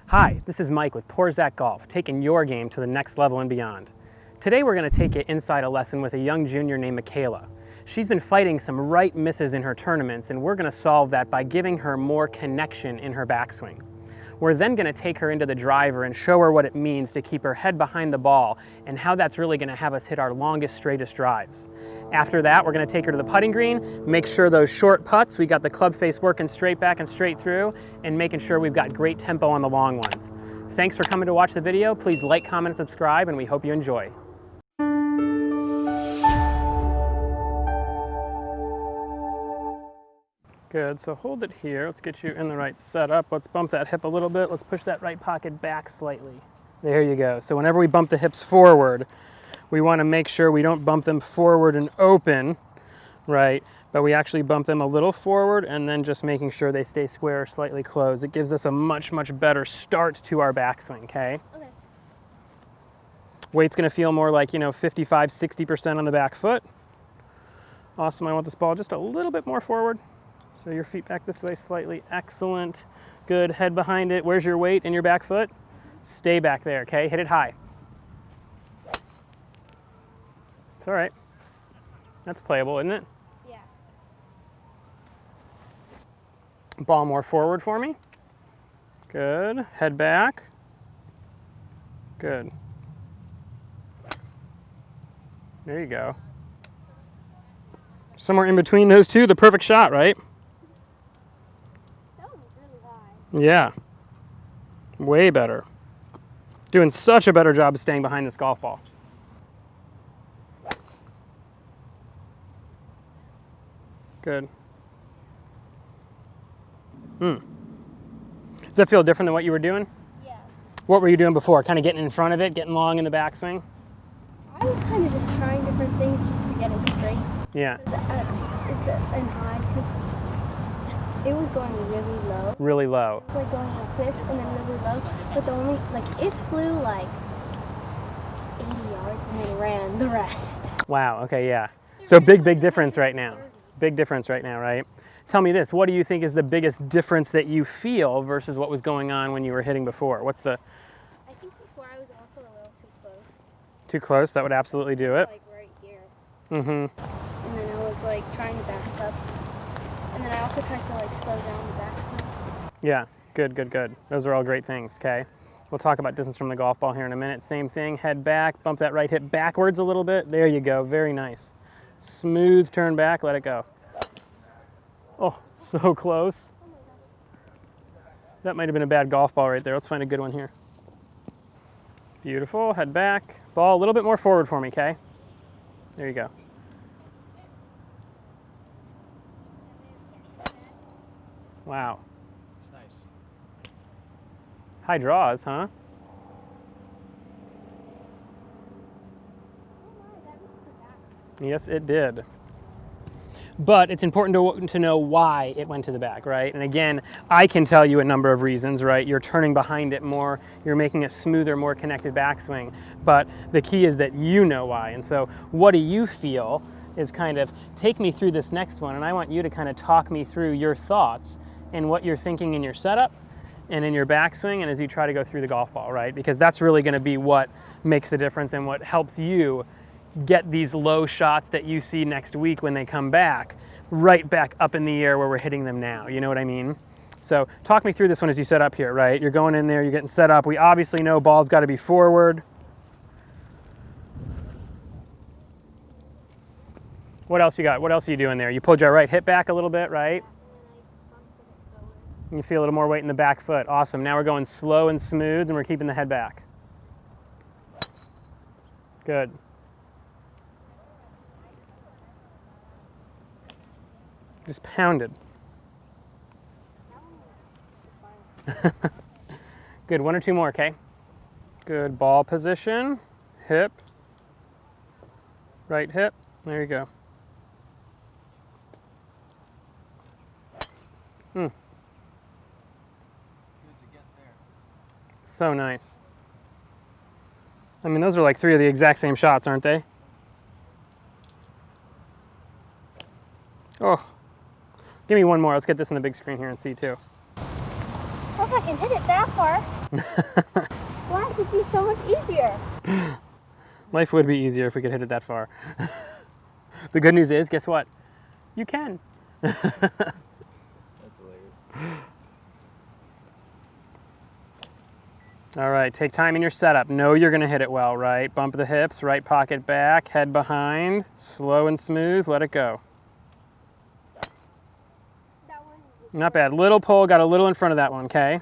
Hi, this is Mike with Porzak Golf, taking your game to the next level and beyond. Today we're going to take it inside a lesson with a young junior named Michaela. She's been fighting some right misses in her tournaments, and we're going to solve that by giving her more connection in her backswing. We're then going to take her into the driver and show her what it means to keep her head behind the ball and how that's really going to have us hit our longest, straightest drives. After that, we're going to take her to the putting green, make sure those short putts, we got the club face working straight back and straight through, and making sure we've got great tempo on the long ones. Thanks for coming to watch the video. Please like, comment, and subscribe, and we hope you enjoy. Good, so hold it here. Let's get you in the right setup. Let's bump that hip a little bit. Let's push that right pocket back slightly. There you go. So whenever we bump the hips forward, we want to make sure we don't bump them forward and open, right? But we actually bump them a little forward and then just making sure they stay square or slightly closed. It gives us a much, much better start to our backswing, okay? Okay. Weight's going to feel more like, 55, 60% on the back foot. Awesome. I want this ball just a little bit more forward. So your feet back this way slightly. Excellent. Good. Head behind it. Where's your weight in your back foot? Stay back there, okay? Hit it high. It's all right. That's playable, isn't it? Yeah. Ball more forward for me. Good. Head back. Good. There you go. Somewhere in between those two, the perfect shot, right? That was really high. Yeah. Way better. Doing such a better job of staying behind this golf ball. Good. Does that feel different than what you were doing? Yeah. What were you doing before? Kind of getting in front of it, getting long in the backswing? I was kind of just trying different things just to get it straight. Yeah. It's and high because it was going really low. Really low. It's like going like this and then really low, but the only it flew like 80 yards and then ran the rest. Wow. Okay. Yeah. So big difference right now. Big difference right now, right? Tell me this, what do you think is the biggest difference that you feel versus what was going on when you were hitting before? What's the... I think before I was also a little too close. Too close? That would absolutely do it. Like right here. Mm-hmm. And then I was like trying to back up. And then I also tried to like slow down the backswing. Yeah, good. Those are all great things, okay? We'll talk about distance from the golf ball here in a minute. Same thing, head back, bump that right hip backwards a little bit. There you go, very nice. Smooth turn back, let it go. Oh, so close. That might have been a bad golf ball right there. Let's find a good one here. Beautiful, head back. Ball a little bit more forward for me, okay? There you go. Wow. That's nice. High draws, huh? Yes, it did. But it's important to know why it went to the back, right? And again, I can tell you a number of reasons, right? You're turning behind it more, you're making a smoother, more connected backswing. But the key is that you know why. And so what do you feel is kind of take me through this next one, and I want you to kind of talk me through your thoughts and what you're thinking in your setup and in your backswing and as you try to go through the golf ball, right? Because that's really going to be what makes the difference and what helps you get these low shots that you see next week when they come back, right back up in the air where we're hitting them now. You know what I mean? So talk me through this one as you set up here, right? You're going in there, you're getting set up. We obviously know ball's got to be forward. What else you got? What else are you doing there? You pulled your right hip back a little bit, right? You feel a little more weight in the back foot. Awesome. Now we're going slow and smooth and we're keeping the head back. Good. Just pounded. Good, one or two more, okay? Good, ball position, hip, right hip, there you go. So nice. I mean, those are like three of the exact same shots, aren't they? Oh, give me one more. Let's get this on the big screen here and see too. Well, if I can hit it that far. Life would be so much easier. Life would be easier if we could hit it that far. The good news is, guess what? You can. That's hilarious. All right, take time in your setup. Know you're gonna hit it well, right? Bump the hips, right pocket back, head behind, slow and smooth, let it go. That one. Not bad. Little pull, got a little in front of that one, okay?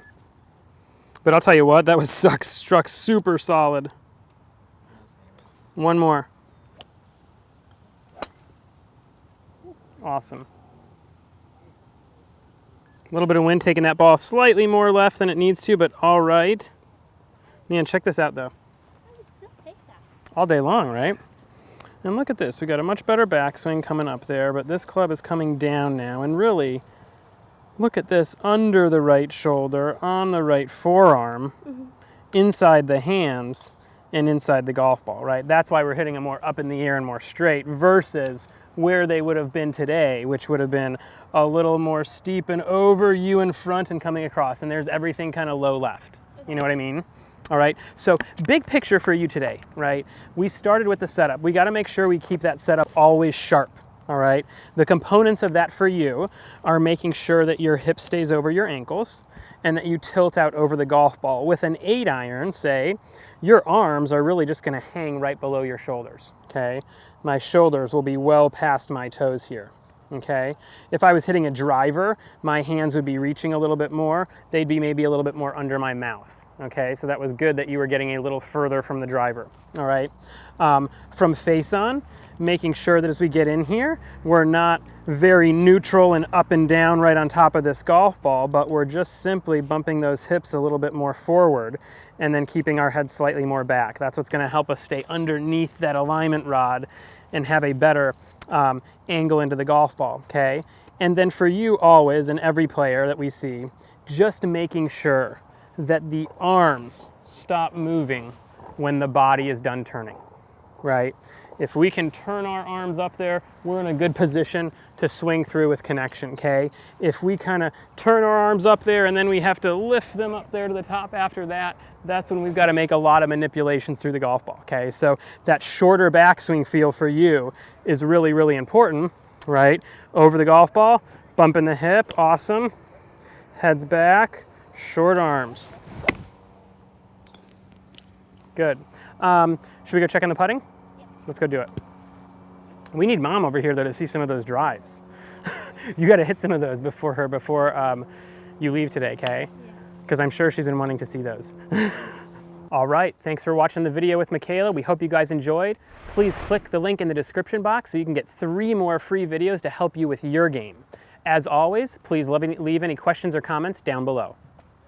But I'll tell you what, that was struck super solid. One more. Awesome. A little bit of wind taking that ball slightly more left than it needs to, but all right. Man, check this out though. I would still take that. All day long, right? And look at this, we got a much better backswing coming up there, but this club is coming down now, and really, look at this, under the right shoulder, on the right forearm, inside the hands, and inside the golf ball, right? That's why we're hitting it more up in the air and more straight versus where they would have been today, which would have been a little more steep and over you in front and coming across, and there's everything kind of low left. You know what I mean? All right, so big picture for you today, right? We started with the setup. We gotta make sure we keep that setup always sharp, all right? The components of that for you are making sure that your hip stays over your ankles and that you tilt out over the golf ball. With an 8-iron, say, your arms are really just gonna hang right below your shoulders, okay? My shoulders will be well past my toes here. Okay, if I was hitting a driver, my hands would be reaching a little bit more. They'd be maybe a little bit more under my mouth. Okay, so that was good that you were getting a little further from the driver. All right, from face on, making sure that as we get in here, we're not very neutral and up and down right on top of this golf ball, but we're just simply bumping those hips a little bit more forward and then keeping our head slightly more back. That's what's going to help us stay underneath that alignment rod and have a better angle into the golf ball, okay? And then for you always, and every player that we see, just making sure that the arms stop moving when the body is done turning, right? If we can turn our arms up there, we're in a good position to swing through with connection, okay? If we kind of turn our arms up there and then we have to lift them up there to the top after that, that's when we've got to make a lot of manipulations through the golf ball, okay? So that shorter backswing feel for you is really, really important, right? Over the golf ball, bumping the hip, awesome. Heads back, short arms. Good. Should we go check on the putting? Let's go do it. We need Mom over here though to see some of those drives. You got to hit some of those before you leave today, okay? Because I'm sure she's been wanting to see those. All right, thanks for watching the video with Michaela. We hope you guys enjoyed. Please click the link in the description box so you can get 3 more free videos to help you with your game. As always, please leave any questions or comments down below.